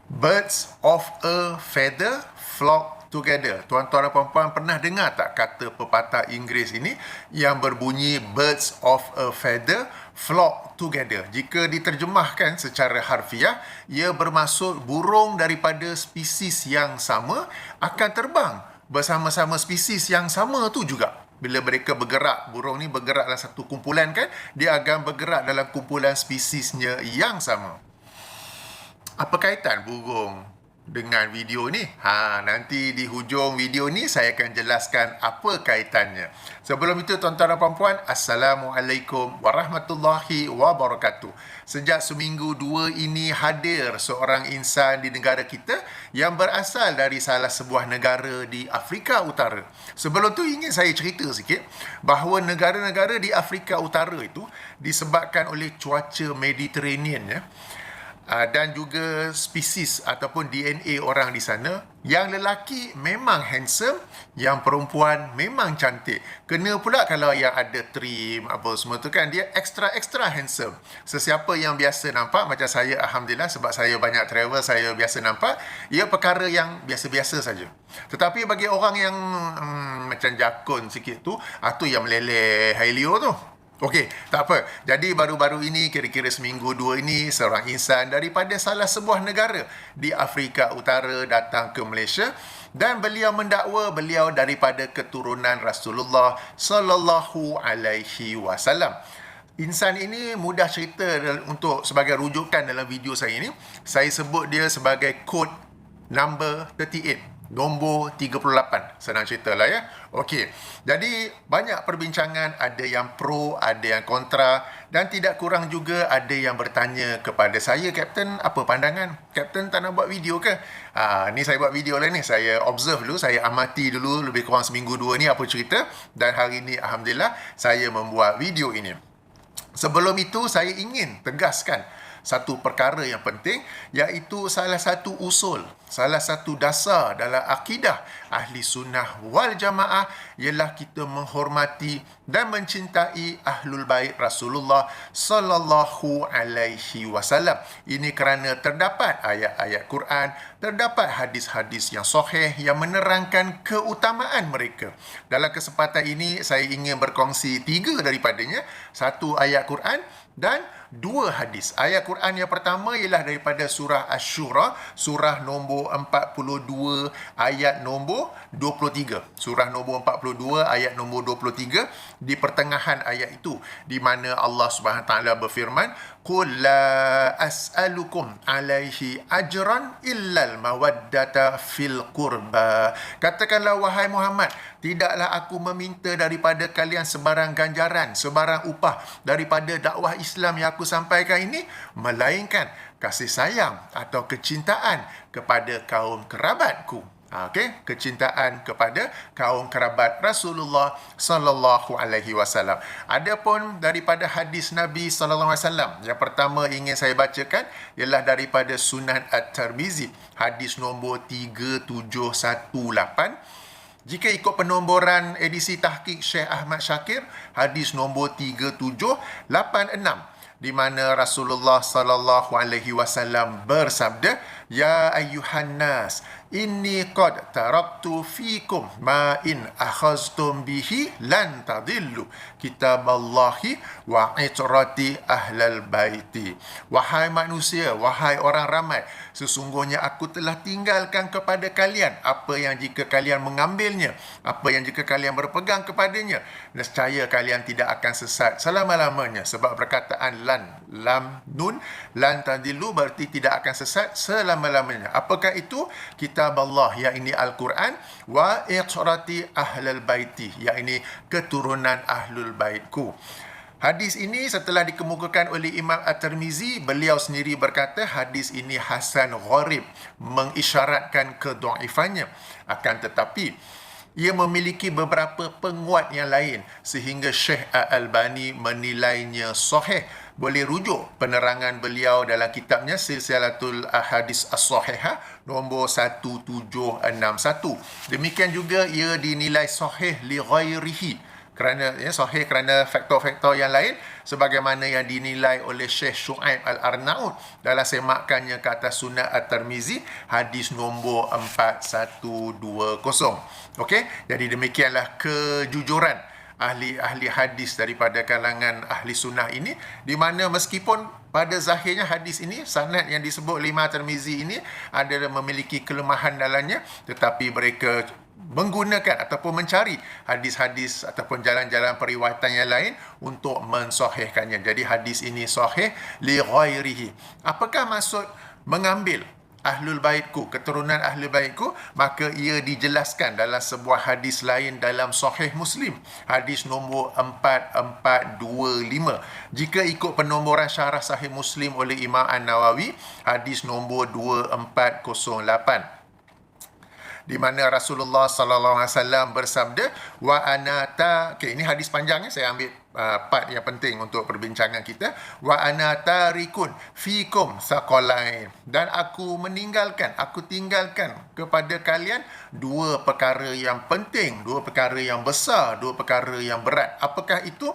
Birds of a feather flock together. Tuan-tuan dan puan-puan pernah dengar tak kata pepatah Inggeris ini yang berbunyi birds of a feather flock together? Jika diterjemahkan secara harfiah, ia bermaksud burung daripada spesies yang sama akan terbang bersama-sama spesies yang sama tu juga. Bila mereka bergerak, burung ni bergerak dalam satu kumpulan kan, dia akan bergerak dalam kumpulan spesiesnya yang sama. Apa kaitan burung dengan video ni? Nanti di hujung video ni saya akan jelaskan apa kaitannya. Sebelum itu, tuan-tuan dan puan-puan, Assalamualaikum warahmatullahi wabarakatuh. Sejak seminggu dua ini hadir seorang insan di negara kita yang berasal dari salah sebuah negara di Afrika Utara. Sebelum tu ingin saya cerita sikit bahawa negara-negara di Afrika Utara itu disebabkan oleh cuaca Mediterranean ya, dan juga spesies ataupun DNA orang di sana. Yang lelaki memang handsome, yang perempuan memang cantik. Kena pula kalau yang ada trim apa semua tu kan, dia extra handsome. Sesiapa yang biasa nampak macam saya, Alhamdulillah, sebab saya banyak travel, saya biasa nampak, ia perkara yang biasa-biasa saja. Tetapi bagi orang yang macam jakun sikit tu, tu yang meleleh Hailio tu, okey, tak apa. Jadi baru-baru ini, kira-kira seminggu dua ini, seorang insan daripada salah sebuah negara di Afrika Utara datang ke Malaysia dan beliau mendakwa beliau daripada keturunan Rasulullah sallallahu alaihi wasallam. Insan ini mudah cerita untuk sebagai rujukan dalam video saya ini. Saya sebut dia sebagai code number 38. Nombor 38. Senang cerita lah ya. Okey. Jadi, banyak perbincangan. Ada yang pro, ada yang kontra. Dan tidak kurang juga ada yang bertanya kepada saya, Kapten, apa pandangan? Kapten tak nak buat video ke? Ni saya buat video lah ni. Saya observe dulu, saya amati dulu lebih kurang seminggu dua ni apa cerita. Dan hari ni, Alhamdulillah, saya membuat video ini. Sebelum itu, saya ingin tegaskan satu perkara yang penting, iaitu salah satu usul, salah satu dasar dalam akidah ahli sunnah wal jamaah ialah kita menghormati dan mencintai ahlul bait Rasulullah sallallahu alaihi wasallam. Ini kerana terdapat ayat-ayat Quran, terdapat hadis-hadis yang sahih yang menerangkan keutamaan mereka. Dalam kesempatan ini saya ingin berkongsi 3 daripadanya, 1 ayat Quran dan 2 hadis. Ayat Quran yang pertama ialah daripada surah Asy-Syura, surah nombor 42 ayat nombor 23. Surah nombor 42 ayat nombor 23, di pertengahan ayat itu di mana Allah Subhanahu taala berfirman, "Qul la as'alukum alaihi ajran illal mawaddata fil qurba." Katakanlah wahai Muhammad, tidaklah aku meminta daripada kalian sebarang ganjaran, sebarang upah daripada dakwah Islam yang aku sampaikan ini, melainkan kasih sayang atau kecintaan kepada kaum kerabatku. Okey, kecintaan kepada kaum kerabat Rasulullah sallallahu alaihi wasallam. Adapun daripada hadis Nabi sallallahu alaihi wasallam, yang pertama ingin saya bacakan ialah daripada Sunan At-Tirmizi, hadis nombor 3718. Jika ikut penomboran edisi tahqiq Syekh Ahmad Syakir, hadis nombor 3786, di mana Rasulullah sallallahu alaihi wasallam bersabda, "Ya ayyuhan nas, inni qad taraktu fikum ma in akhaztum bihi lan tadillu kitaballahi wa itrati ahlal baiti." Wahai manusia, wahai orang ramai, sesungguhnya aku telah tinggalkan kepada kalian apa yang jika kalian mengambilnya, apa yang jika kalian berpegang kepadanya, nescaya kalian tidak akan sesat selama-lamanya. Sebab perkataan lan, lam, nun, lan tadillu berarti tidak akan sesat selama-lamanya. Apakah itu? Kitab Allah, yakni Al-Quran, wa itrati ahlal baiti, yakni keturunan ahlul baitku. Hadis ini setelah dikemukakan oleh Imam At-Tirmizi, beliau sendiri berkata hadis ini hasan gharib, mengisyaratkan kedhaifannya. Akan tetapi ia memiliki beberapa penguat yang lain sehingga Syekh Al-Albani menilainya sahih. Boleh rujuk penerangan beliau dalam kitabnya Silsilatul Ahadits As-Sahihah nombor 1761. Demikian juga ia dinilai sahih li ghairihi, kerana sahih kerana faktor-faktor yang lain sebagaimana yang dinilai oleh Syekh Shu'aib Al-Arnaud dalam semakannya ke atas Sunan At-Tirmizi hadis nombor 4120. Okey, jadi demikianlah kejujuran ahli-ahli hadis daripada kalangan ahli sunnah ini, di mana meskipun pada zahirnya hadis ini, sanad yang disebut Imam Tirmizi ini adalah memiliki kelemahan dalamnya, tetapi mereka menggunakan ataupun mencari hadis-hadis ataupun jalan-jalan periwayatan yang lain untuk mensahihkannya. Jadi hadis ini sahih li ghairihi. Apakah maksud mengambil Ahlul Baitku, keturunan Ahlul Baitku? Maka ia dijelaskan dalam sebuah hadis lain dalam Sahih Muslim, hadis nombor 4425. Jika ikut penomboran syarah Sahih Muslim oleh Imam An-Nawawi, hadis nombor 2408, di mana Rasulullah sallallahu alaihi wasallam bersabda, wa anata, ini hadis panjang, saya ambil part yang penting untuk perbincangan kita. Wa anata rikun fikum saqalain, dan aku tinggalkan kepada kalian dua perkara yang penting, dua perkara yang besar, dua perkara yang berat. Apakah itu?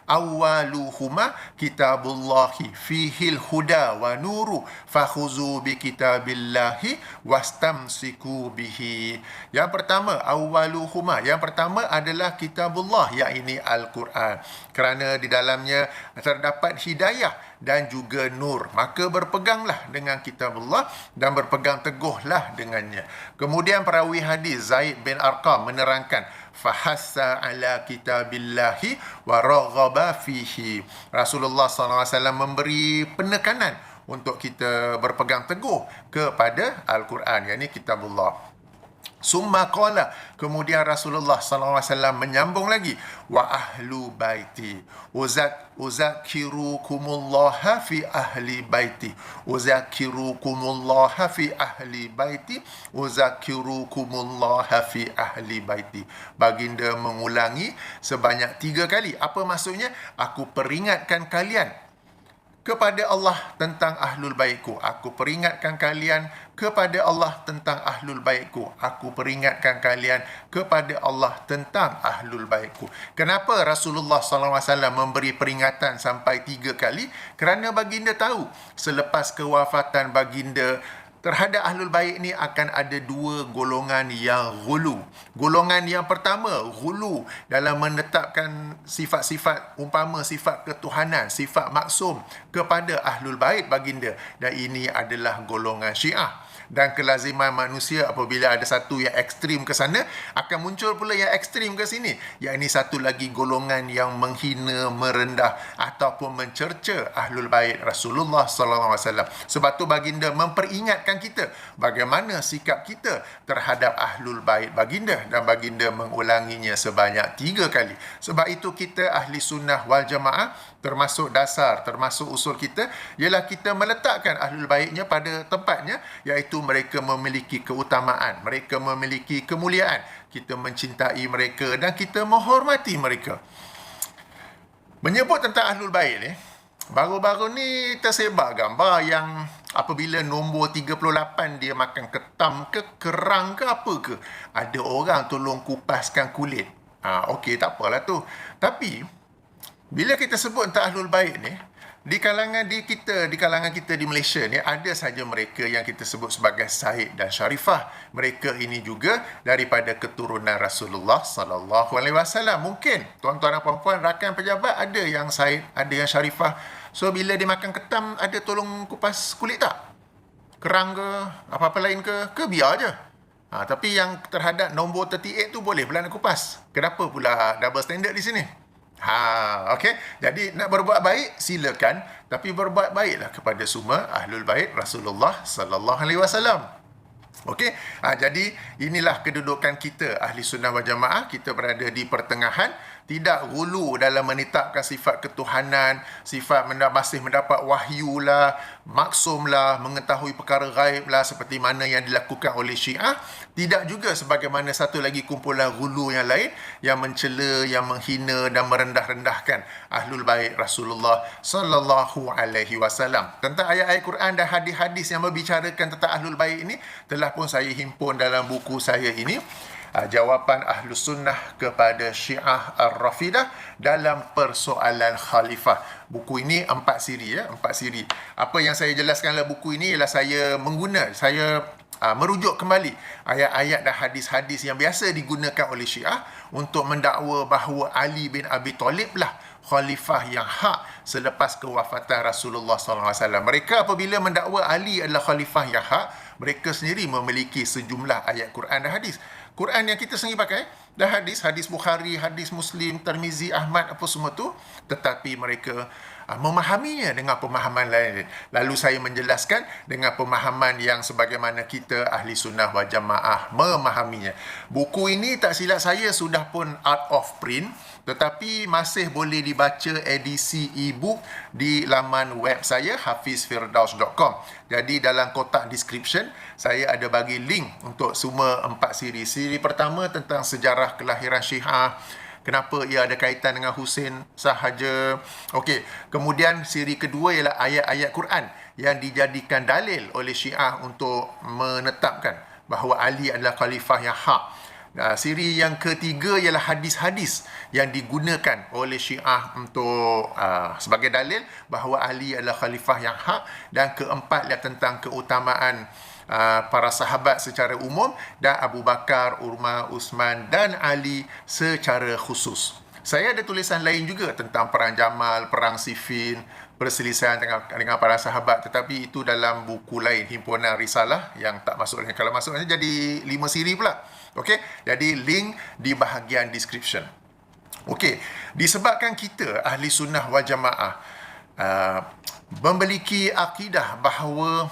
Awaluhuma kitabullahi fihil huda wa nuru fakhuzu bi kitabillahi wastamsiku bihi. Yang pertama, awaluhuma, yang pertama adalah kitabullah, iaitu Al-Quran, kerana di dalamnya terdapat hidayah dan juga nur. Maka berpeganglah dengan kitabullah dan berpegang teguhlah dengannya. Kemudian perawi hadis Zaid bin Arqam menerangkan, fahassa ala kitabillahi wa raghaba fihi. Rasulullah SAW memberi penekanan untuk kita berpegang teguh kepada Al-Quran, yakni kitabullah. Summa qala, kemudian Rasulullah SAW menyambung lagi, wa ahlu baiti uzakirukumullaha fi ahli baiti uzakirukumullaha fi ahli baiti uzakirukumullaha fi ahli baiti. Baginda mengulangi sebanyak 3 kali. Apa maksudnya? Aku peringatkan kalian kepada Allah tentang Ahlul Baitku. Aku peringatkan kalian kepada Allah tentang Ahlul Baitku. Aku peringatkan kalian kepada Allah tentang Ahlul Baitku. Kenapa Rasulullah SAW memberi peringatan sampai 3 kali? Kerana baginda tahu selepas kewafatan baginda, terhadap Ahlul Bait ni akan ada 2 golongan yang ghulu. Golongan yang pertama, ghulu dalam menetapkan sifat-sifat, umpama sifat ketuhanan, sifat maksum kepada Ahlul Bait baginda. Dan ini adalah golongan Syiah. Dan kelaziman manusia apabila ada satu yang ekstrim ke sana, akan muncul pula yang ekstrim ke sini. Yang ini satu lagi golongan yang menghina, merendah ataupun mencerca Ahlul Bait Rasulullah SAW. Sebab tu baginda memperingatkan kita bagaimana sikap kita terhadap Ahlul Bait baginda, dan baginda mengulanginya sebanyak 3 kali. Sebab itu kita ahli sunnah wal jamaah, termasuk dasar, termasuk usul kita, ialah kita meletakkan Ahlul Baitnya pada tempatnya, iaitu mereka memiliki keutamaan, mereka memiliki kemuliaan. Kita mencintai mereka dan kita menghormati mereka. Menyebut tentang Ahlul Bait ni, baru-baru ni tersebar gambar yang apabila nombor 38 dia makan ketam ke kerang ke apa ke, ada orang tolong kupaskan kulit. Okey, tak apalah tu. Tapi bila kita sebut tentang Ahlul Bait ni, di kalangan kita di Malaysia ni, ada saja mereka yang kita sebut sebagai Said dan Sharifah. Mereka ini juga daripada keturunan Rasulullah sallallahu alaihi wasallam. Mungkin tuan-tuan dan puan-puan, rakan pejabat ada yang Said, ada yang Sharifah. So bila dia makan ketam, ada tolong kupas kulit tak? Kerang ke apa-apa lain ke biar je. Tapi yang terhadap nombor 38 tu boleh pula nak kupas. Kenapa pula double standard di sini? Okey. Jadi nak berbuat baik silakan, tapi berbuat baiklah kepada semua Ahlul Bait Rasulullah sallallahu alaihi wasallam. Okey. Jadi inilah kedudukan kita ahli sunnah wal jamaah. Kita berada di pertengahan, tidak ghulu dalam menetapkan sifat ketuhanan, sifat masih mendapat wahyu lah, maksum lah, mengetahui perkara ghaib lah, seperti mana yang dilakukan oleh Syiah. Tidak juga sebagaimana satu lagi kumpulan ghulu yang lain yang mencela, yang menghina dan merendah-rendahkan Ahlul Bait Rasulullah sallallahu alaihi wasallam. Tentang ayat-ayat Quran dan hadis-hadis yang membicarakan tentang Ahlul Bait ini telah pun saya himpun dalam buku saya ini. jawapan Ahlus Sunnah kepada Syiah Ar-Rafidah dalam persoalan khalifah. Buku ini 4 siri ya, 4 siri. Apa yang saya jelaskan dalam buku ini ialah saya merujuk kembali ayat-ayat dan hadis-hadis yang biasa digunakan oleh Syiah untuk mendakwa bahawa Ali bin Abi Talib lah khalifah yang hak selepas kewafatan Rasulullah SAW. Mereka apabila mendakwa Ali adalah khalifah yang hak, mereka sendiri memiliki sejumlah ayat Quran dan hadis. Quran yang kita sendiri pakai dan hadis Bukhari, hadis Muslim, Tirmizi, Ahmad, apa semua tu, tetapi mereka memahaminya dengan pemahaman lain. Lalu saya menjelaskan dengan pemahaman yang sebagaimana kita Ahli Sunnah wal Jamaah memahaminya. Buku ini tak silap saya sudah pun out of print, tetapi masih boleh dibaca edisi e-book di laman web saya hafizfirdaus.com. Jadi dalam kotak description saya ada bagi link untuk semua 4 siri. Siri pertama tentang sejarah kelahiran Syiah, kenapa ia ada kaitan dengan Husain sahaja. Okey, kemudian siri kedua ialah ayat-ayat Quran yang dijadikan dalil oleh Syiah untuk menetapkan bahawa Ali adalah khalifah yang hak. Siri yang ketiga ialah hadis-hadis yang digunakan oleh Syiah untuk sebagai dalil bahawa Ali adalah khalifah yang hak. Dan keempat ialah tentang keutamaan para sahabat secara umum dan Abu Bakar, Umar, Uthman dan Ali secara khusus. Saya ada tulisan lain juga tentang perang Jamal, perang Siffin, perselisihan dengan para sahabat, tetapi itu dalam buku lain, himpunan risalah yang tak masuk. Kalau masuk jadi 5 siri pula. Okey, jadi link di bahagian description. Okey, disebabkan kita Ahli Sunnah wal Jamaah memiliki akidah bahawa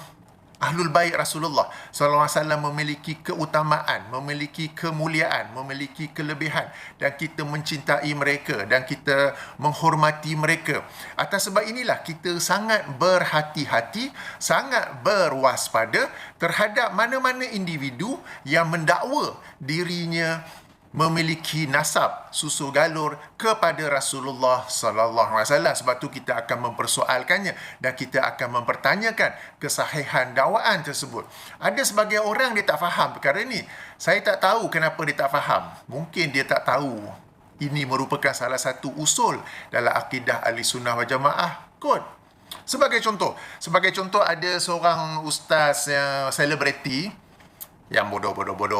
Ahlul Bait Rasulullah SAW memiliki keutamaan, memiliki kemuliaan, memiliki kelebihan, dan kita mencintai mereka dan kita menghormati mereka. Atas sebab inilah kita sangat berhati-hati, sangat berwaspada terhadap mana-mana individu yang mendakwa dirinya memiliki nasab susu galur kepada Rasulullah sallallahu alaihi wasallam. Sebab tu kita akan mempersoalkannya dan kita akan mempertanyakan kesahihan dakwaan tersebut. Ada sebagai orang dia tak faham perkara ni. Saya tak tahu kenapa dia tak faham. Mungkin dia tak tahu ini merupakan salah satu usul dalam akidah Ahli Sunnah wal Jamaah kot. Sebagai contoh ada seorang ustaz yang selebriti yang bodoh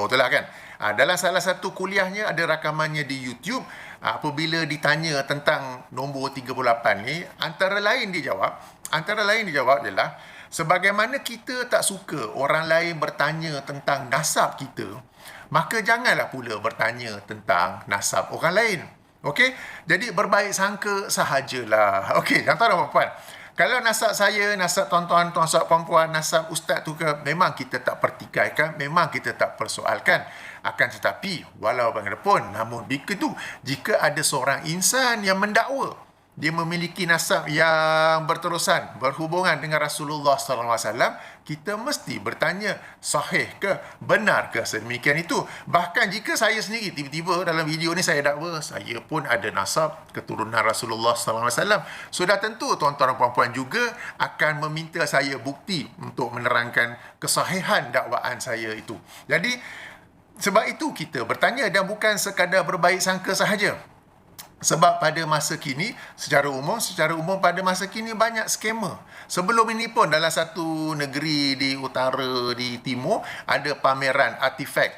tu lah kan. Dalam salah satu kuliahnya ada rakamannya di YouTube. Apabila ditanya tentang nombor 38 ni, antara lain dia jawab ialah sebagaimana kita tak suka orang lain bertanya tentang nasab kita, maka janganlah pula bertanya tentang nasab orang lain. Okey? Jadi berbaik sangka sahajalah. Okey, tuan-tuan dan puan-puan, kalau nasab saya, nasab tuan-tuan, nasab puan-puan, nasab ustaz tu ke, memang kita tak pertikaikan, memang kita tak persoalkan. Akan tetapi, walau bagaimanapun, namun begitu, jika ada seorang insan yang mendakwa dia memiliki nasab yang berterusan berhubungan dengan Rasulullah SAW, kita mesti bertanya, sahih ke, benar ke sedemikian itu. Bahkan jika saya sendiri tiba-tiba dalam video ni saya dakwa saya pun ada nasab keturunan Rasulullah SAW, sudah tentu tuan-tuan dan puan-puan juga akan meminta saya bukti untuk menerangkan kesahihan dakwaan saya itu. Jadi sebab itu kita bertanya dan bukan sekadar berbaik sangka sahaja. Sebab pada masa kini, secara umum pada masa kini banyak skamer. Sebelum ini pun dalam satu negeri di utara, di timur, ada pameran artifak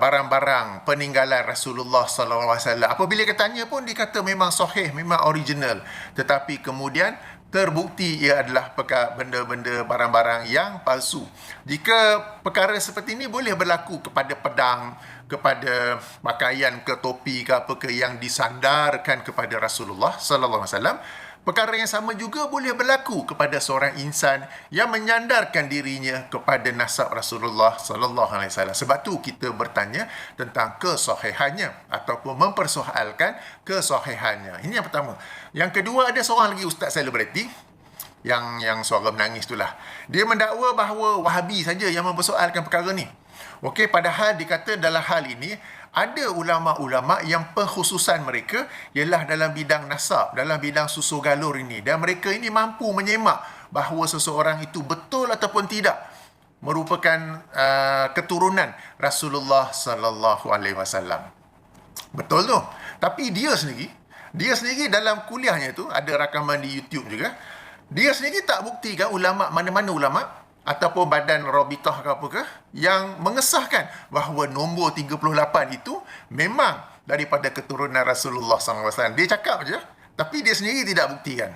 barang-barang peninggalan Rasulullah SAW. Apabila ketanya pun dikata memang sahih, memang original. Tetapi kemudian terbukti ia adalah benda-benda barang-barang yang palsu. Jika perkara seperti ini boleh berlaku kepada pedang, kepada pakaian ke topi ke apa ke yang disandarkan kepada Rasulullah sallallahu alaihi wasallam, perkara yang sama juga boleh berlaku kepada seorang insan yang menyandarkan dirinya kepada nasab Rasulullah sallallahu alaihi wasallam. Sebab tu kita bertanya tentang kesahihannya ataupun mempersoalkan kesahihannya. Ini yang pertama. Yang kedua, ada seorang lagi ustaz selebriti yang suara menangis itulah. Dia mendakwa bahawa Wahabi saja yang mempersoalkan perkara ni. Okey, padahal dikata dalam hal ini ada ulama-ulama yang pengkhususan mereka ialah dalam bidang nasab, dalam bidang susu galur ini, dan mereka ini mampu menyemak bahawa seseorang itu betul ataupun tidak merupakan keturunan Rasulullah sallallahu alaihi wasallam. Betul tu. Tapi dia sendiri dalam kuliahnya tu, ada rakaman di YouTube juga, dia sendiri tak buktikan ulama, mana-mana ulama ataupun badan Rabitah ke apakah yang mengesahkan bahawa nombor 38 itu memang daripada keturunan Rasulullah SAW. Dia cakap je, tapi dia sendiri tidak buktikan.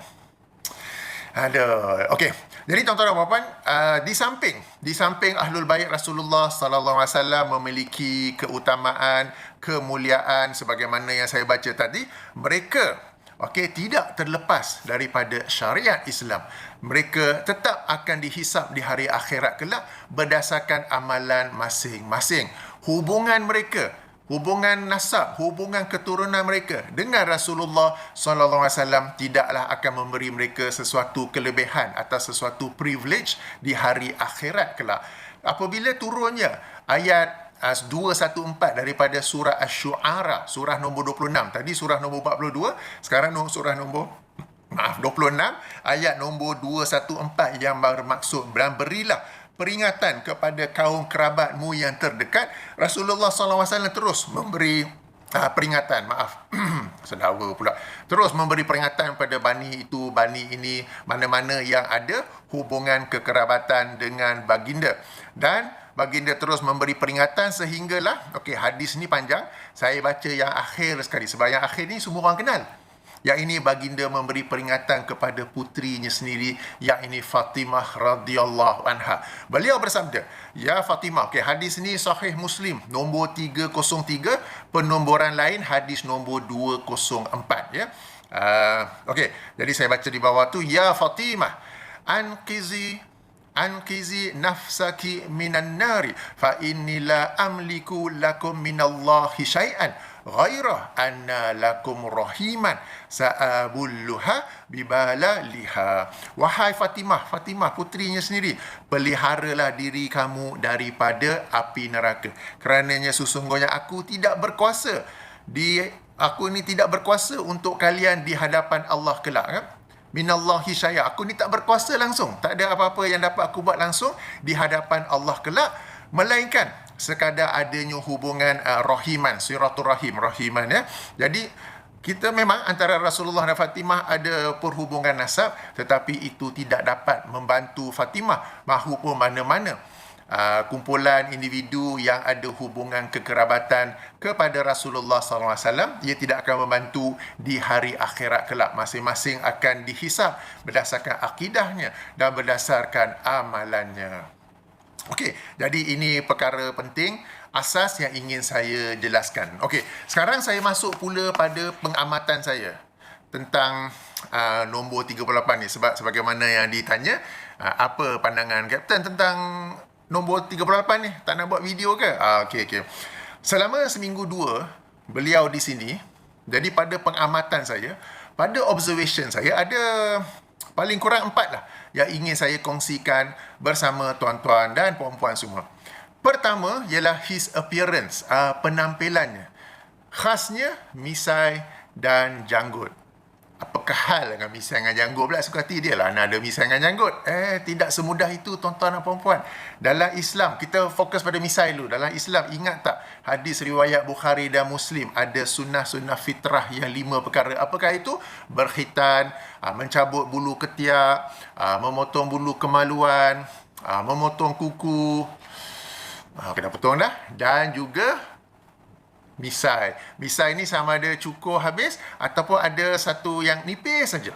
Aduh, okey. Jadi tuan-tuan dan puan-puan, di samping Ahlul Bait Rasulullah sallallahu alaihi wasallam memiliki keutamaan, kemuliaan sebagaimana yang saya baca tadi, mereka tidak terlepas daripada syariat Islam. Mereka tetap akan dihisap di hari akhirat kelak berdasarkan amalan masing-masing. Hubungan mereka, hubungan nasab, hubungan keturunan mereka dengan Rasulullah SAW tidaklah akan memberi mereka sesuatu kelebihan atau sesuatu privilege di hari akhirat kelak. Apabila turunnya ayat 214 daripada surah Asy-Syu'ara, surah nombor 26. Tadi surah nombor 42, sekarang surah nombor 26, ayat nombor 214 yang bermaksud, dan berilah peringatan kepada kaum kerabatmu yang terdekat. Rasulullah SAW terus memberi peringatan, saudara pula, terus memberi peringatan pada bani itu, bani ini, mana-mana yang ada hubungan kekerabatan dengan baginda. Dan baginda terus memberi peringatan sehinggalah, hadis ni panjang, saya baca yang akhir sekali, sebab yang akhir ni semua orang kenal. Yang ini baginda memberi peringatan kepada putrinya sendiri, yang ini Fatimah radhiyallahu anha. Beliau bersabda, ya Fatimah, hadis ni sahih Muslim nombor 303, penomboran lain hadis nombor 204 ya. Jadi saya baca di bawah tu, ya Fatimah, anqizi nafsaki minan nari fa inni la amliku lakum minallahi syai'an ghairah anna lakum rahiman sa'abulluha bibala liha. Wahai Fatimah putrinya sendiri, peliharalah diri kamu daripada api neraka, kerananya sesungguhnya aku tidak berkuasa untuk kalian di hadapan Allah kelak, kan? Minallahi syai'a, aku ni tak berkuasa langsung, tak ada apa-apa yang dapat aku buat langsung di hadapan Allah kelak, melainkan sekadar adanya hubungan rahiman, rahiman ya. Jadi kita memang antara Rasulullah dan Fatimah ada perhubungan nasab, tetapi itu tidak dapat membantu Fatimah mahupun mana-mana kumpulan individu yang ada hubungan kekerabatan kepada Rasulullah SAW. Ia tidak akan membantu di hari akhirat kelak. Masing-masing akan dihisab berdasarkan akidahnya dan berdasarkan amalannya. Jadi ini perkara penting, asas yang ingin saya jelaskan. Sekarang saya masuk pula pada pengamatan saya tentang nombor 38 ni, sebab sebagaimana yang ditanya, apa pandangan Kapten tentang nombor 38 ni, tak nak buat video ke? Selama seminggu dua beliau di sini, jadi pada pengamatan saya, pada observation saya, ada paling kurang 4 lah yang ingin saya kongsikan bersama tuan-tuan dan puan-puan semua. Pertama ialah his appearance, penampilannya. Khasnya misai dan janggut. Apakah hal dengan misai dengan janggut pula? Suka hati dia lah nak ada misai dengan janggut. Tidak semudah itu tuan-tuan dan puan-puan. Dalam Islam, kita fokus pada misai dulu. Dalam Islam, ingat tak hadis riwayat Bukhari dan Muslim, ada sunnah-sunnah fitrah yang 5 perkara. Apakah itu? Berkhitan, mencabut bulu ketiak, memotong bulu kemaluan, memotong kuku, kena potong dah, dan juga misai. Misai ni sama ada cukur habis ataupun ada satu yang nipis saja.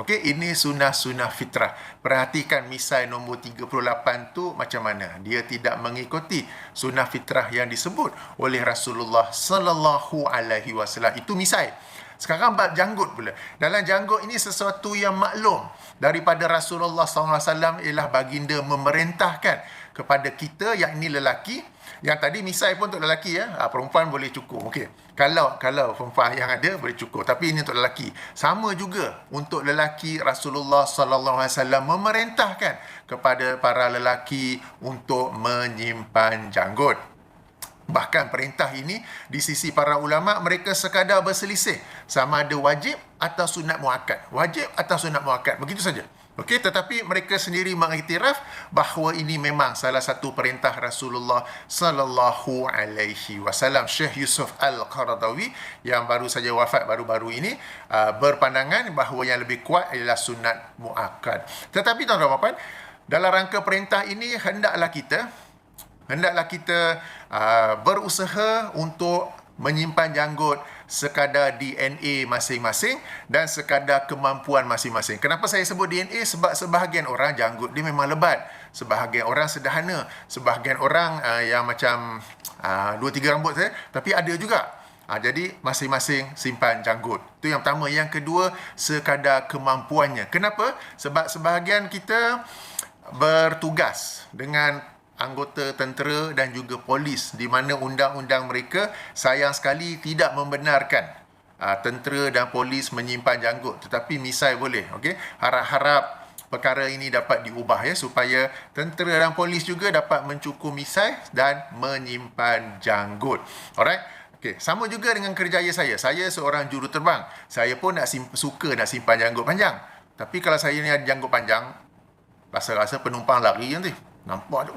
Ini sunnah-sunnah fitrah. Perhatikan misai nombor 38 tu macam mana. Dia tidak mengikuti sunnah fitrah yang disebut oleh Rasulullah sallallahu alaihi wasallam. Itu misai. Sekarang bab janggut pula. Dalam janggut ini sesuatu yang maklum daripada Rasulullah sallallahu alaihi wasallam, ialah baginda memerintahkan kepada kita, yang ini lelaki. Yang tadi misai pun untuk lelaki ya. Perempuan boleh cukur. Kalau perempuan yang ada boleh cukur, tapi ini untuk lelaki. Sama juga untuk lelaki, Rasulullah sallallahu alaihi wasallam memerintahkan kepada para lelaki untuk menyimpan janggut. Bahkan perintah ini di sisi para ulama, mereka sekadar berselisih sama ada wajib atau sunat muakkad. Wajib atau sunat muakkad, begitu saja. Okey, tetapi mereka sendiri mengiktiraf bahawa ini memang salah satu perintah Rasulullah sallallahu alaihi wasallam. Syekh Yusuf Al-Qaradawi yang baru saja wafat baru-baru ini berpandangan bahawa yang lebih kuat adalah sunat muakkad. Tetapi tuan-tuan dan puan, dalam rangka perintah ini hendaklah kita berusaha untuk menyimpan janggut sekadar DNA masing-masing dan sekadar kemampuan masing-masing. Kenapa saya sebut DNA? Sebab sebahagian orang janggut dia memang lebat, sebahagian orang sederhana, sebahagian orang yang macam 2-3 rambut saja, tapi ada juga. Jadi masing-masing simpan janggut. Itu yang pertama. Yang kedua, sekadar kemampuannya. Kenapa? Sebab sebahagian kita bertugas dengan anggota tentera dan juga polis di mana undang-undang mereka sayang sekali tidak membenarkan tentera dan polis menyimpan janggut, tetapi misai boleh. Okey, harap-harap perkara ini dapat diubah ya, supaya tentera dan polis juga dapat mencukur misai dan menyimpan janggut. Alright. Okey, sama juga dengan kerjaya saya. Saya seorang juruterbang. Saya pun suka nak simpan janggut panjang. Tapi kalau saya ni ada janggut panjang, rasa-rasa penumpang lari nanti. Nampak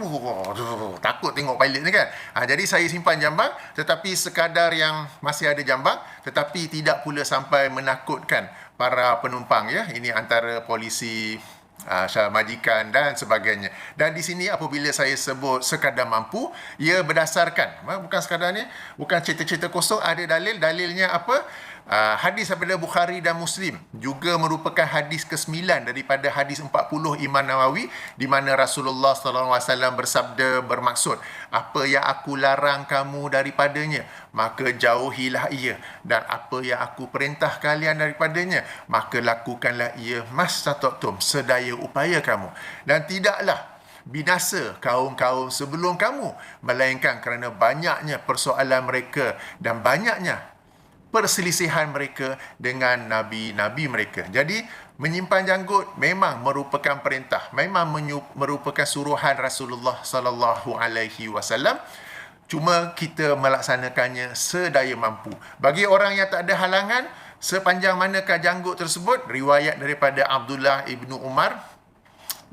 takut tengok pilot ni kan. Jadi saya simpan jambang, tetapi sekadar yang masih ada jambang, tetapi tidak pula sampai menakutkan para penumpang ya. Ini antara polisi, majikan dan sebagainya. Dan di sini apabila saya sebut sekadar mampu, ia berdasarkan, bukan sekadar ni, bukan cerita-cerita kosong, ada dalilnya apa? Hadis daripada Bukhari dan Muslim, juga merupakan hadis ke-9 daripada hadis 40 Imam Nawawi, di mana Rasulullah SAW bersabda bermaksud, apa yang aku larang kamu daripadanya, maka jauhilah ia, dan apa yang aku perintah kalian daripadanya, maka lakukanlah ia mastata'tum, sedaya upaya kamu. Dan tidaklah binasa kaum-kaum sebelum kamu, melainkan kerana banyaknya persoalan mereka dan banyaknya perselisihan mereka dengan nabi-nabi mereka. Jadi menyimpan janggut memang merupakan perintah, memang merupakan suruhan Rasulullah sallallahu alaihi wasallam. Cuma kita melaksanakannya sedaya mampu. Bagi orang yang tak ada halangan, sepanjang manakah janggut tersebut, riwayat daripada Abdullah ibnu Umar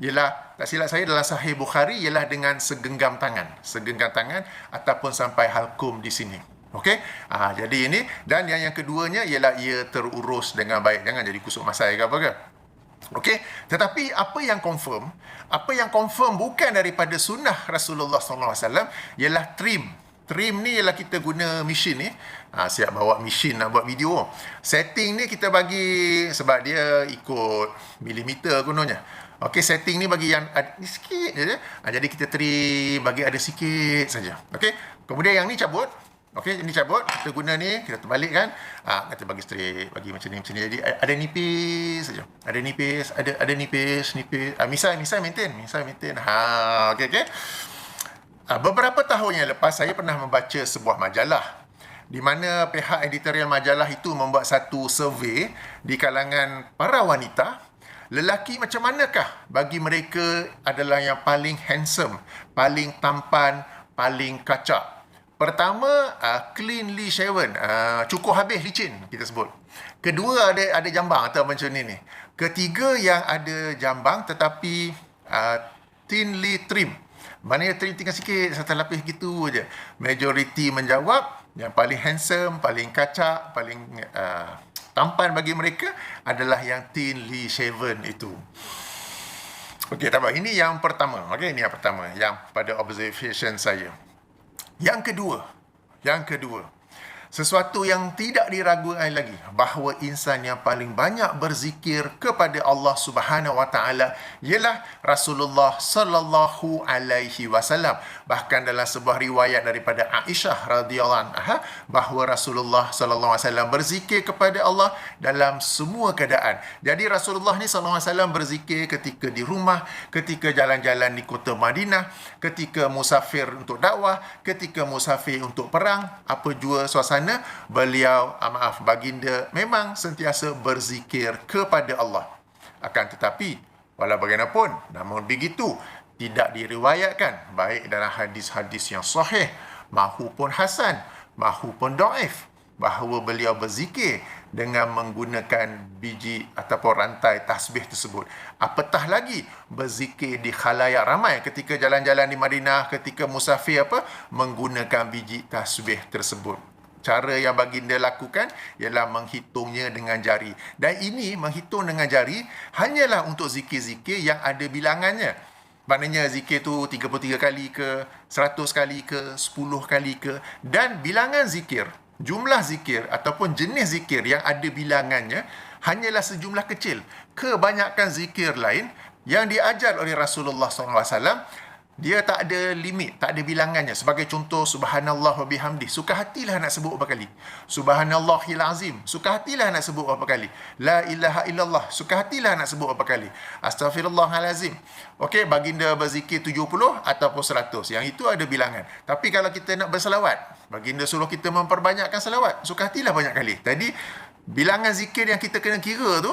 ialah, tak silap saya dalam Sahih Bukhari, ialah dengan segenggam tangan ataupun sampai halkum di sini. Okey, jadi ini. Dan yang keduanya ialah ia terurus dengan baik, jangan jadi kusuk masai ke apa ke. Okey, tetapi apa yang confirm bukan daripada sunnah Rasulullah SAW ialah trim. Trim ni ialah kita guna mesin ni. Siap bawa mesin nak buat video. Setting ni kita bagi, sebab dia ikut milimeter kononnya. Okey, setting ni bagi yang ni sikit je. Jadi kita trim bagi ada sikit saja. Okey, kemudian yang ni cabut. Okey, ini cabut, kita guna ni, kita terbalik kan. Kita bagi straight, bagi macam ni. Jadi ada nipis saja. Ada nipis, ada nipis. Misal maintain. Okey. Beberapa tahun yang lepas saya pernah membaca sebuah majalah di mana pihak editorial majalah itu membuat satu survey di kalangan para wanita. Lelaki macam manakah bagi mereka adalah yang paling handsome, paling tampan, paling kacak? Pertama, cleanly shaven, cukur habis licin kita sebut. Kedua, ada jambang atau macam ni. Ketiga, yang ada jambang tetapi thinly trim. Maknanya trim tinggal sikit, satu lapis gitu je. Majoriti menjawab yang paling handsome, paling kacak, paling tampan bagi mereka adalah yang thinly shaven itu. Okey, tak apa. Ini yang pertama. Okey, ini yang pertama yang pada observation saya. Yang kedua, sesuatu yang tidak diragukan lagi, bahawa insan yang paling banyak berzikir kepada Allah Subhanahu wa taala ialah Rasulullah sallallahu alaihi wasallam. Bahkan dalam sebuah riwayat daripada Aisyah radhiyallahu anha, bahawa Rasulullah sallallahu alaihi wasallam berzikir kepada Allah dalam semua keadaan. Jadi Rasulullah ni sallallahu alaihi wasallam berzikir ketika di rumah, ketika jalan-jalan di kota Madinah, ketika musafir untuk dakwah, ketika musafir untuk perang, apa jua suasana, beliau, baginda memang sentiasa berzikir kepada Allah. Akan tetapi, walau bagaimanapun, namun begitu, tidak diriwayatkan baik dalam hadis-hadis yang sahih mahupun hasan, mahupun dhaif, bahawa beliau berzikir dengan menggunakan biji ataupun rantai tasbih tersebut. Apatah lagi berzikir di khalayak ramai ketika jalan-jalan di Madinah, ketika musafir menggunakan biji tasbih tersebut. Cara yang baginda lakukan ialah menghitungnya dengan jari. Dan ini menghitung dengan jari hanyalah untuk zikir-zikir yang ada bilangannya. Maknanya zikir tu 33 kali ke, 100 kali ke, 10 kali ke. Dan bilangan zikir, jumlah zikir ataupun jenis zikir yang ada bilangannya hanyalah sejumlah kecil. Kebanyakan zikir lain yang diajar oleh Rasulullah SAW, dia tak ada limit, tak ada bilangannya. Sebagai contoh, subhanallah wa bihamdi, suka hatilah nak sebut berapa kali. Subhanallahil azim, suka hatilah nak sebut berapa kali. La ilaha illallah, suka hatilah nak sebut berapa kali. Astaghfirullahalazim. Okey, baginda berzikir 70 ataupun 100. Yang itu ada bilangan. Tapi kalau kita nak berselawat, baginda suruh kita memperbanyakkan selawat, suka hatilah banyak kali. Tadi bilangan zikir yang kita kena kira tu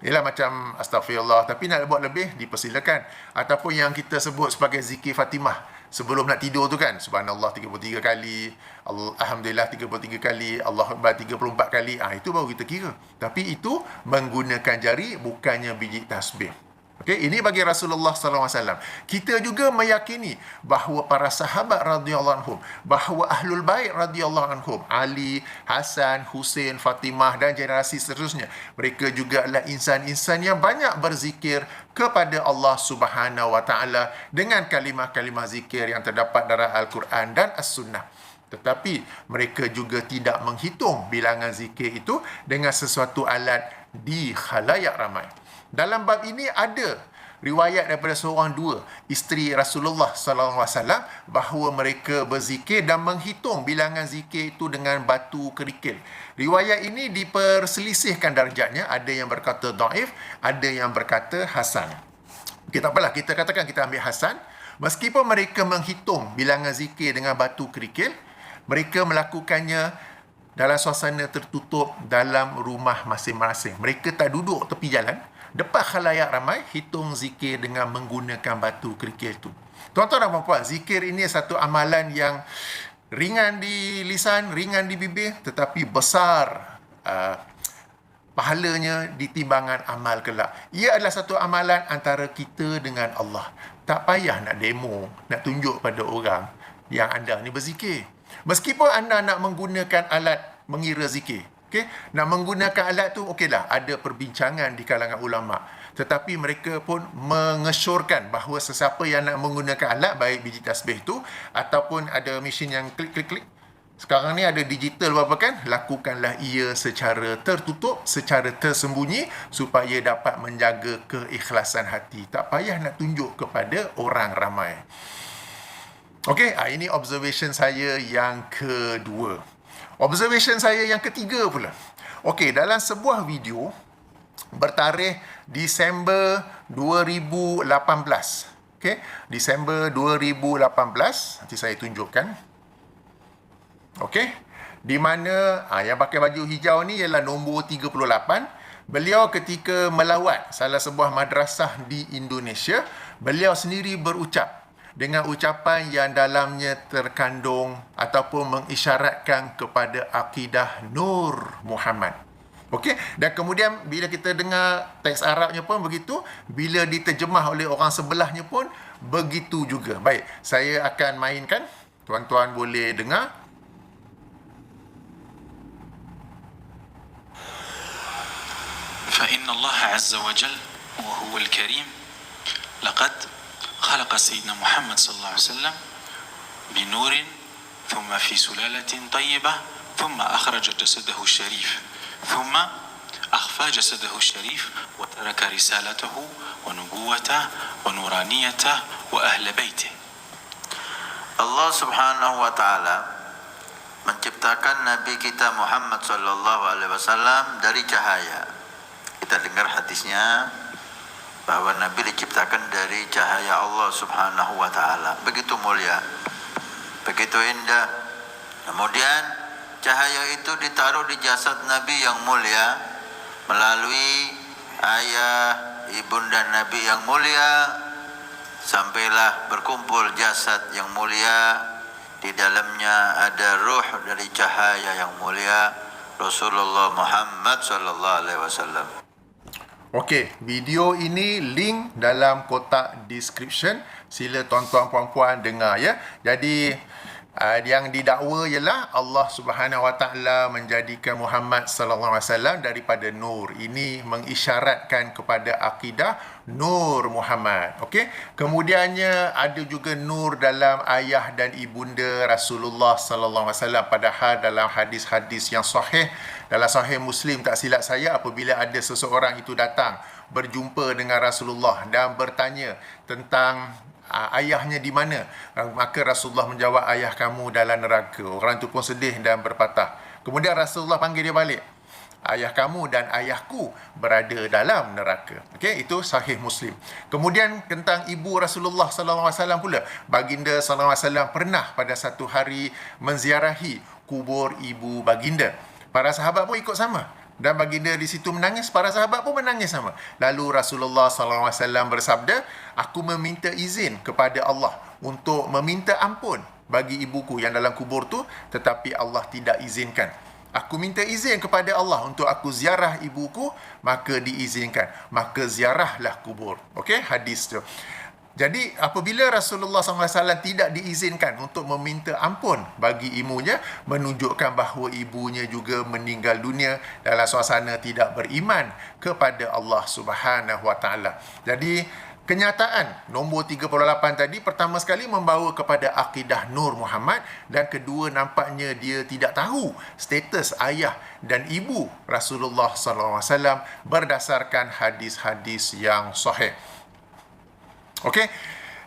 ialah macam astagfirullah, tapi nak buat lebih dipersilakan. Ataupun yang kita sebut sebagai zikir Fatimah sebelum nak tidur tu kan, subhanallah 33 kali, alhamdulillah 33 kali, Allahu akbar 34 kali. Itu baru kita kira. Tapi itu menggunakan jari, bukannya biji tasbih. Okey, ini bagi Rasulullah SAW. Kita juga meyakini bahawa para sahabat radhiyallahu anhum, bahawa ahlul bait radhiyallahu anhum, Ali, Hasan, Husain, Fatimah dan generasi seterusnya, mereka juga adalah insan-insan yang banyak berzikir kepada Allah Subhanahu wa taala dengan kalimah-kalimah zikir yang terdapat dalam Al-Quran dan As-Sunnah. Tetapi mereka juga tidak menghitung bilangan zikir itu dengan sesuatu alat di khalayak ramai. Dalam bab ini ada riwayat daripada seorang dua isteri Rasulullah SAW bahawa mereka berzikir dan menghitung bilangan zikir itu dengan batu kerikil. Riwayat ini diperselisihkan darjatnya. Ada yang berkata dhaif, ada yang berkata hasan. Okay, tak apalah, kita katakan kita ambil hasan. Meskipun mereka menghitung bilangan zikir dengan batu kerikil, mereka melakukannya dalam suasana tertutup dalam rumah masing-masing. Mereka tak duduk tepi jalan, depan khalayak ramai, hitung zikir dengan menggunakan batu kerikil itu. Tuan-tuan dan puan-puan, zikir ini satu amalan yang ringan di lisan, ringan di bibir, tetapi besar pahalanya di timbangan amal kelak. Ia adalah satu amalan antara kita dengan Allah. Tak payah nak demo, nak tunjuk pada orang yang anda ni berzikir. Meskipun anda nak menggunakan alat mengira zikir, okay? Nak menggunakan alat tu, okeylah, ada perbincangan di kalangan ulama. Tetapi mereka pun mengesyorkan bahawa sesiapa yang nak menggunakan alat, baik biji tasbih tu ataupun ada mesin yang klik-klik-klik, sekarang ni ada digital apa kan, lakukanlah ia secara tertutup, secara tersembunyi, supaya dapat menjaga keikhlasan hati. Tak payah nak tunjuk kepada orang ramai. Okey, ini observation saya yang kedua. Observation saya yang ketiga pula. Okey, dalam sebuah video bertarikh Disember 2018. Okey, Disember 2018, nanti saya tunjukkan. Okey, di mana yang pakai baju hijau ni ialah nombor 38. Beliau ketika melawat salah sebuah madrasah di Indonesia, beliau sendiri berucap dengan ucapan yang dalamnya terkandung ataupun mengisyaratkan kepada akidah Nur Muhammad. Okey, dan kemudian bila kita dengar teks Arabnya pun begitu, bila diterjemah oleh orang sebelahnya pun begitu juga. Baik, saya akan mainkan, tuan-tuan boleh dengar. فإن الله عز وجل وهو الكريم لقد خلق سيدنا محمد صلى الله عليه وسلم بنور ثم في سلالة طيبة ثم أخرج جسده الشريف ثم أخفى جسده الشريف وترك رسالته ونبوته ونورانيته وأهل بيته. Allah Subhanahu wa taala menciptakan Nabi kita Muhammad sallallahu alaihi wasallam dari cahaya. Kita dengar hadisnya bahwa Nabi diciptakan dari cahaya Allah Subhanahu wa taala. Begitu mulia, begitu indah. Kemudian cahaya itu ditaruh di jasad Nabi yang mulia melalui ayah, ibunda Nabi yang mulia, sampailah berkumpul jasad yang mulia di dalamnya ada ruh dari cahaya yang mulia Rasulullah Muhammad sallallahu alaihi wasallam. Okey, video ini link dalam kotak description. Sila tuan-tuan puan-puan dengar ya. Jadi yang didakwa ialah Allah Subhanahu Wa Taala menjadikan Muhammad sallallahu alaihi wasallam daripada nur. Ini mengisyaratkan kepada akidah nur Muhammad. Okey. Kemudiannya ada juga nur dalam ayah dan ibunda Rasulullah sallallahu alaihi wasallam, padahal dalam hadis-hadis yang sahih, dalam sahih Muslim tak silap saya, apabila ada seseorang itu datang berjumpa dengan Rasulullah dan bertanya tentang ayahnya di mana, maka Rasulullah menjawab, ayah kamu dalam neraka. Orang itu pun sedih dan berpatah. Kemudian Rasulullah panggil dia balik, ayah kamu dan ayahku berada dalam neraka. Okey, itu sahih Muslim. Kemudian tentang ibu Rasulullah sallallahu alaihi wasallam pula, baginda sallallahu alaihi wasallam pernah pada satu hari menziarahi kubur ibu baginda. Para sahabat pun ikut sama. Dan baginda di situ menangis, para sahabat pun menangis sama. Lalu Rasulullah SAW bersabda, aku meminta izin kepada Allah untuk meminta ampun bagi ibuku yang dalam kubur tu, tetapi Allah tidak izinkan. Aku minta izin kepada Allah untuk aku ziarah ibuku, maka diizinkan. Maka ziarahlah kubur. Okey, hadis tu. Jadi apabila Rasulullah SAW tidak diizinkan untuk meminta ampun bagi ibunya, menunjukkan bahawa ibunya juga meninggal dunia dalam suasana tidak beriman kepada Allah Subhanahu Wa Taala. Jadi kenyataan nombor 38 tadi pertama sekali membawa kepada akidah Nur Muhammad, dan kedua nampaknya dia tidak tahu status ayah dan ibu Rasulullah SAW berdasarkan hadis-hadis yang sahih. Okey.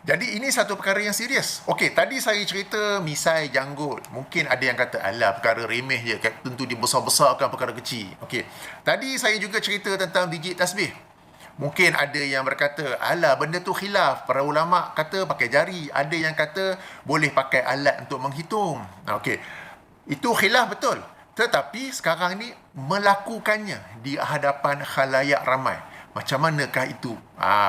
Jadi ini satu perkara yang serius. Okey, tadi saya cerita misai janggut. Mungkin ada yang kata, alah perkara remeh je, tentu dibesar-besarkan perkara kecil. Okey. Tadi saya juga cerita tentang biji tasbih. Mungkin ada yang berkata, alah benda tu khilaf. Para ulama kata pakai jari. Ada yang kata boleh pakai alat untuk menghitung. Okey. Itu khilaf betul. Tetapi sekarang ni melakukannya di hadapan khalayak ramai. Macam manakah itu?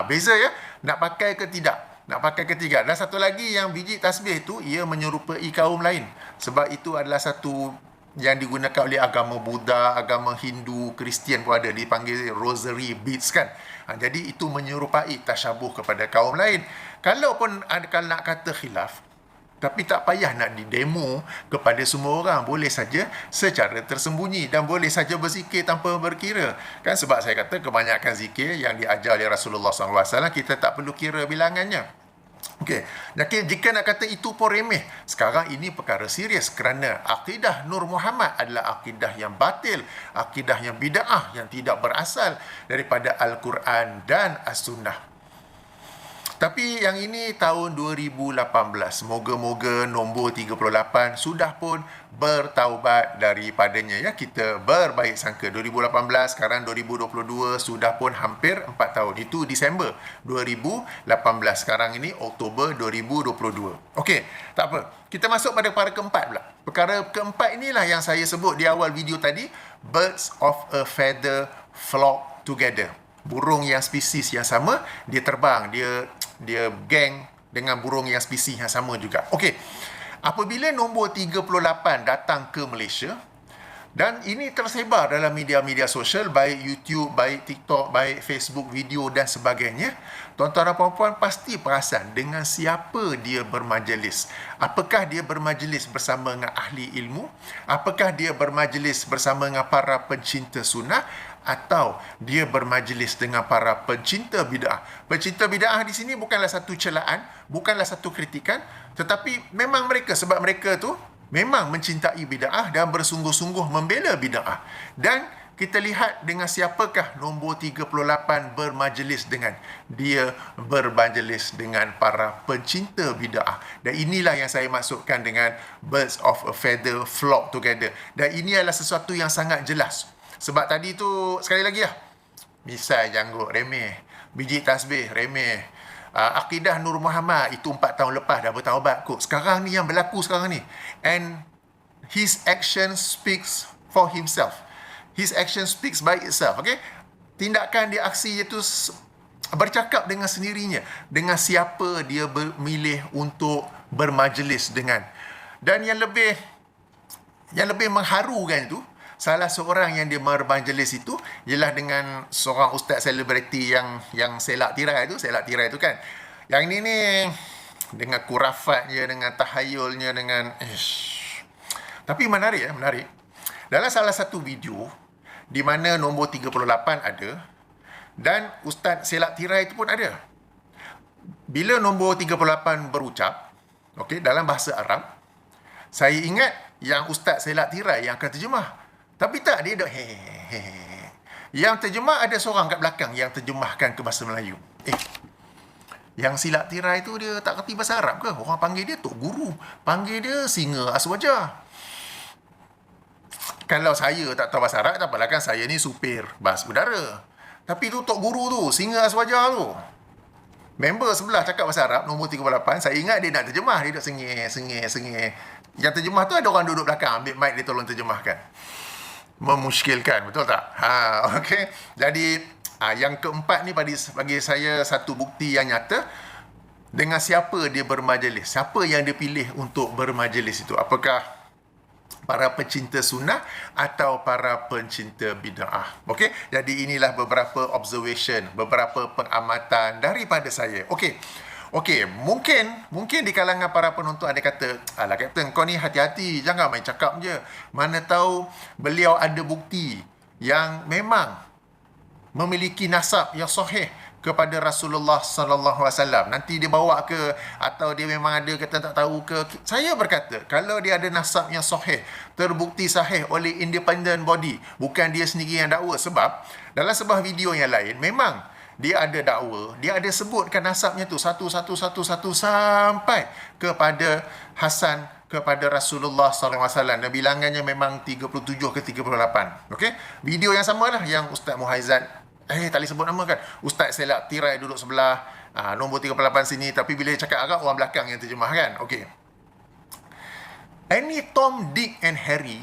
Beza ya. Nak pakai ke tidak? Nak pakai ke tidak? Dan satu lagi yang biji tasbih itu, ia menyerupai kaum lain. Sebab itu adalah satu yang digunakan oleh agama Buddha, agama Hindu, Kristian pun ada. Dipanggil rosary beads kan. Jadi itu menyerupai tasyabuh kepada kaum lain. Kalaupun kalau nak kata khilaf, tapi tak payah nak didemo kepada semua orang. Boleh saja secara tersembunyi dan boleh saja berzikir tanpa berkira. Kan sebab saya kata kebanyakan zikir yang diajar oleh Rasulullah SAW, kita tak perlu kira bilangannya. Okey. Jadi jika nak kata itu pun remeh, sekarang ini perkara serius, kerana akidah Nur Muhammad adalah akidah yang batil, akidah yang bid'ah, yang tidak berasal daripada Al-Quran dan As-Sunnah. Tapi yang ini tahun 2018. Moga-moga nombor 38 sudah pun bertaubat daripadanya ya. Kita berbaik sangka. 2018, sekarang 2022, sudah pun hampir 4 tahun. Itu Disember 2018. Sekarang ini Oktober 2022. Okey, tak apa. Kita masuk pada perkara keempat pula. Perkara keempat inilah yang saya sebut di awal video tadi. Birds of a feather flock together. Burung yang spesies yang sama, dia terbang, dia geng dengan burung yang spesies yang sama juga. Okey. Apabila nombor 38 datang ke Malaysia, dan ini tersebar dalam media-media sosial, baik YouTube, baik TikTok, baik Facebook video dan sebagainya, tuan-tuan dan puan-puan pasti perasan dengan siapa dia bermajlis. Apakah dia bermajlis bersama dengan ahli ilmu? Apakah dia bermajlis bersama dengan para pencinta sunnah? Atau dia bermajlis dengan para pencinta bid'ah. Pencinta bid'ah di sini bukanlah satu celaan, bukanlah satu kritikan, tetapi memang mereka, sebab mereka tu memang mencintai bid'ah dan bersungguh-sungguh membela bid'ah. Dan kita lihat dengan siapakah nombor 38 bermajlis dengan. Dia bermajlis dengan para pencinta bid'ah. Dan inilah yang saya maksudkan dengan birds of a feather flock together. Dan ini adalah sesuatu yang sangat jelas. Sebab tadi tu, sekali lagi lah, misai janggut, remeh. Biji tasbih, remeh. Akidah Nur Muhammad, itu 4 tahun lepas dah bertaubat kot. Sekarang ni yang berlaku sekarang ni. And his action speaks for himself. His action speaks by itself. Okay? Tindakan dia, aksi itu bercakap dengan sendirinya. Dengan siapa dia memilih untuk bermajlis dengan. Dan yang lebih mengharukan itu, salah seorang yang dia bermajlis itu ialah dengan seorang ustaz selebriti yang selak tirai itu kan. Yang ini ni dengan kurafatnya, dengan tahayulnya, dengan tapi menarik. Dalam salah satu video di mana nombor 38 ada dan ustaz selak tirai itu pun ada. Bila nombor 38 berucap, okey, dalam bahasa Arab, saya ingat yang ustaz selak tirai yang akan terjemah. Tapi tak, dia dok Yang terjemah ada seorang kat belakang yang terjemahkan ke bahasa Melayu. Yang silap tirai tu dia tak kerti bahasa Arab ke? Orang panggil dia Tok Guru, panggil dia Singa Aswaja. Kalau saya tak tahu bahasa Arab, tak apalah kan, saya ni supir bas udara. Tapi tu Tok Guru tu, Singa Aswaja tu, member sebelah cakap bahasa Arab, nombor 38, saya ingat dia nak terjemah, dia duk sengih. Yang terjemah tu ada orang duduk belakang, ambil mic dia tolong terjemahkan. Memuskilkan, betul tak? Okey. Jadi, yang keempat ni bagi saya satu bukti yang nyata dengan siapa dia bermajlis. Siapa yang dia pilih untuk bermajlis itu? Apakah para pencinta sunnah atau para pencinta bid'ah? Okey. Jadi inilah beberapa observation, beberapa pengamatan daripada saya. Okey, mungkin di kalangan para penonton ada kata, alah Kapten, kau ni hati-hati, jangan main cakap je. Mana tahu beliau ada bukti yang memang memiliki nasab yang sahih kepada Rasulullah sallallahu alaihi wasallam. Nanti dia bawa ke, atau dia memang ada kata tak tahu ke. Saya berkata, kalau dia ada nasab yang sahih, terbukti sahih oleh independent body, bukan dia sendiri yang dakwa. Sebab dalam sebuah video yang lain memang dia ada dakwa, dia ada sebutkan nasabnya tu satu sampai kepada Hasan, kepada Rasulullah SAW. Dan bilangannya memang 37 ke 38. Okey? Video yang samalah yang Ustaz Muhaizat, tak boleh sebut nama kan, Ustaz selak tirai duduk sebelah, nombor 38 sini, tapi bila dia cakap Arab, orang belakang yang terjemah kan. Okey. Any Tom, Dick and Harry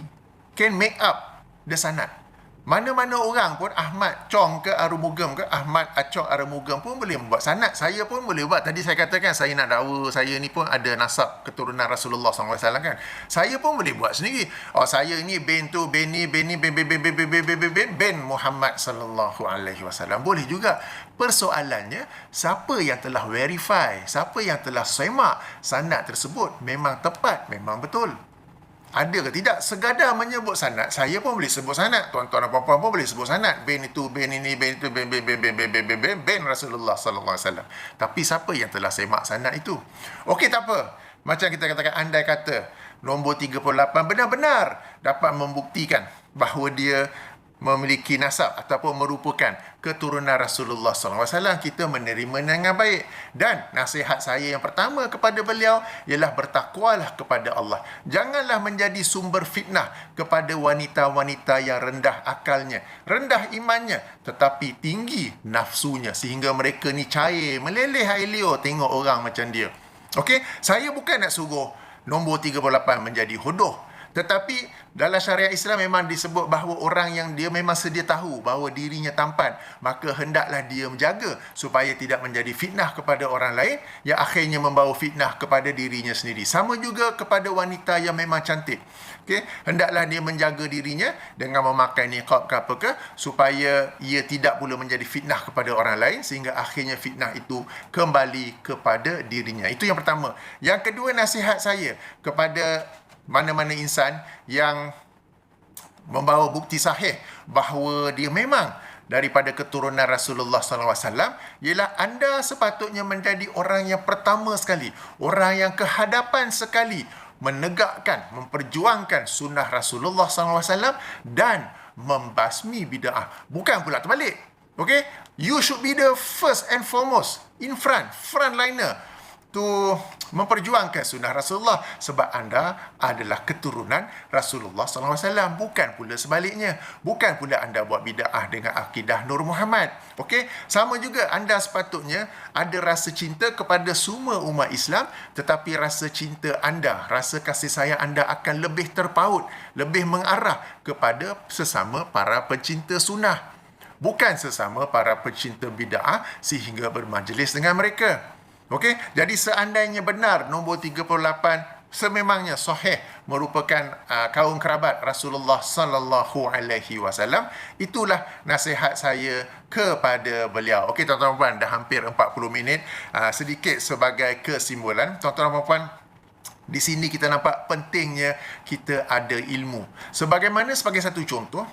can make up the sanad. Mana-mana orang pun, Ahmad Chong ke Arumugam ke, Ahmad Achong Arumugam pun boleh membuat sanad. Saya pun boleh buat. Tadi saya katakan saya nak dakwa, saya ni pun ada nasab keturunan Rasulullah SAW kan. Saya pun boleh buat sendiri. Saya ni bin tu, bin ni, bin Muhammad sallallahu alaihi wasallam. Boleh juga. Persoalannya, siapa yang telah verify, siapa yang telah semak sanad tersebut memang tepat, memang betul. Ada ke tidak? Sekadar menyebut sanad, saya pun boleh sebut sanad, tuan-tuan dan puan-puan pun boleh sebut sanad, bin itu, bin ini, bin itu, bin Rasulullah sallallahu alaihi wasallam. Tapi siapa yang telah semak sanad itu? Okey, tak apa. Macam kita katakan, andai kata nombor 38 benar-benar dapat membuktikan bahawa dia memiliki nasab ataupun merupakan keturunan Rasulullah SAW, kita menerima dengan baik. Dan nasihat saya yang pertama kepada beliau ialah bertakwalah kepada Allah. Janganlah menjadi sumber fitnah kepada wanita-wanita yang rendah akalnya, rendah imannya, tetapi tinggi nafsunya, sehingga mereka ni cair, meleleh air liur tengok orang macam dia. Okey, saya bukan nak suruh nombor 38 menjadi hodoh. Tetapi dalam syariat Islam memang disebut bahawa orang yang dia memang sedia tahu bahawa dirinya tampan, maka hendaklah dia menjaga supaya tidak menjadi fitnah kepada orang lain yang akhirnya membawa fitnah kepada dirinya sendiri. Sama juga kepada wanita yang memang cantik. Okay? Hendaklah dia menjaga dirinya dengan memakai niqab ke apa ke, supaya ia tidak pula menjadi fitnah kepada orang lain, sehingga akhirnya fitnah itu kembali kepada dirinya. Itu yang pertama. Yang kedua, nasihat saya kepada mana-mana insan yang membawa bukti sahih bahawa dia memang daripada keturunan Rasulullah SAW, ialah anda sepatutnya menjadi orang yang pertama sekali, orang yang kehadapan sekali menegakkan, memperjuangkan sunnah Rasulullah SAW dan membasmi bid'ah. Bukan pula terbalik. Okay? You should be the first and foremost, in front, frontliner, to memperjuangkan sunnah Rasulullah, sebab anda adalah keturunan Rasulullah SAW. Bukan pula sebaliknya. Bukan pula anda buat bid'ah dengan akidah Nur Muhammad. Okey? Sama juga anda sepatutnya ada rasa cinta kepada semua umat Islam, tetapi rasa cinta anda, rasa kasih sayang anda akan lebih terpaut, lebih mengarah kepada sesama para pencinta sunnah, bukan sesama para pencinta bid'ah sehingga bermajlis dengan mereka. Okey, jadi seandainya benar nombor 38 sememangnya sahih merupakan kaum kerabat Rasulullah sallallahu alaihi wasallam. Itulah nasihat saya kepada beliau. Okey tuan-tuan dan puan, dah hampir 40 minit. Sedikit sebagai kesimpulan, tuan-tuan dan puan, di sini kita nampak pentingnya kita ada ilmu. Sebagai satu contoh,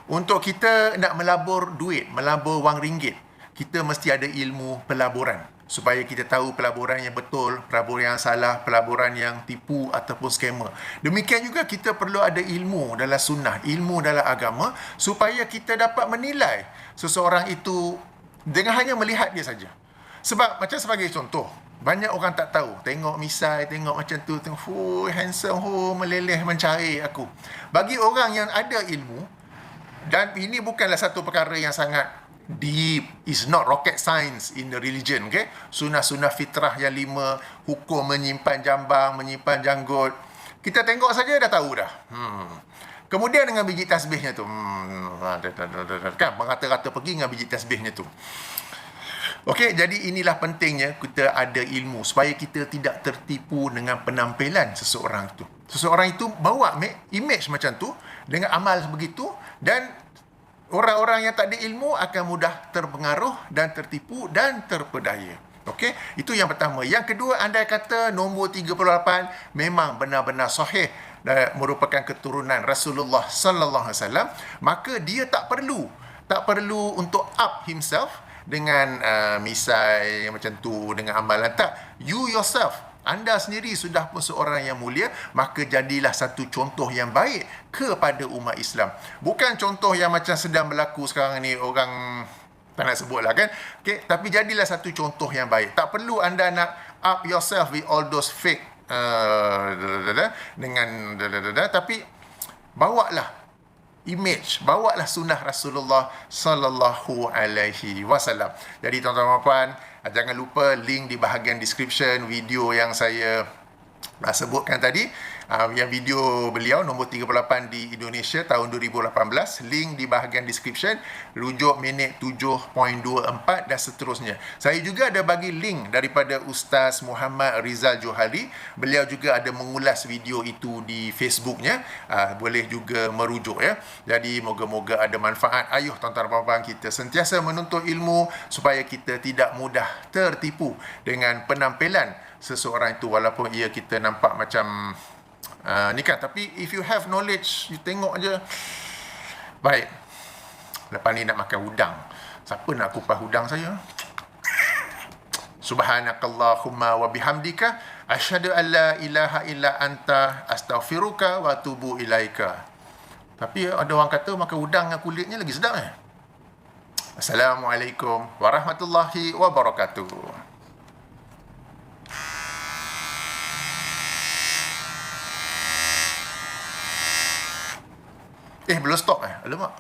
untuk kita nak melabur duit, melabur wang ringgit, kita mesti ada ilmu pelaburan. Supaya kita tahu pelaburan yang betul, pelaburan yang salah, pelaburan yang tipu ataupun skamer. Demikian juga kita perlu ada ilmu dalam sunnah, ilmu dalam agama, supaya kita dapat menilai seseorang itu dengan hanya melihat dia saja. Sebab macam sebagai contoh, banyak orang tak tahu, tengok misai, tengok macam tu, tengok, handsome, meleleh mencari aku. Bagi orang yang ada ilmu, dan ini bukanlah satu perkara yang sangat deep, is not rocket science in the religion, okay? Sunnah-sunnah fitrah yang 5, hukum menyimpan jambang, menyimpan janggut, kita tengok saja dah tahu dah. Kemudian dengan biji tasbihnya tu, kan merata-rata pergi dengan biji tasbihnya tu. Okey, jadi inilah pentingnya kita ada ilmu supaya kita tidak tertipu dengan penampilan seseorang itu. Seseorang itu bawa image macam tu dengan amal begitu, dan orang-orang yang tak ada ilmu akan mudah terpengaruh dan tertipu dan terpedaya. Okey, itu yang pertama. Yang kedua, andai kata nombor 38 memang benar-benar sahih dan merupakan keturunan Rasulullah sallallahu alaihi wasallam, maka dia tak perlu untuk up himself dengan misai macam tu, dengan amalan. Tak, you yourself, anda sendiri sudah pun seorang yang mulia, maka jadilah satu contoh yang baik kepada umat Islam. Bukan contoh yang macam sedang berlaku sekarang ni, orang tak nak sebutlah kan. Okay? Tapi jadilah satu contoh yang baik. Tak perlu anda nak up yourself with all those fake dengan tapi bawalah image, bawalah sunnah Rasulullah sallallahu alaihi wasallam. Jadi tuan-tuan dan puan, jangan lupa link di bahagian description video yang saya sebutkan tadi, yang video beliau nombor 38 di Indonesia tahun 2018, link di bahagian description, rujuk minit 7.24 dan seterusnya. Saya juga ada bagi link daripada Ustaz Muhammad Rizal Johari, beliau juga ada mengulas video itu di Facebooknya, boleh juga merujuk ya. Jadi moga-moga ada manfaat. Ayuh tuan-tuan dan puan, kita sentiasa menuntut ilmu supaya kita tidak mudah tertipu dengan penampilan seseorang itu, walaupun ia kita nampak macam ni kan, tapi if you have knowledge, you tengok je. Baik, lepas ni nak makan udang. Siapa nak kupas udang saya? Subhanakallahumma wa bihamdika asyhadu an la ilaha illa anta astaghfiruka wa atubu ilaika. Tapi ada orang kata makan udang dengan kulitnya lagi sedap. Assalamualaikum warahmatullahi wabarakatuh. Belum stop Alamak.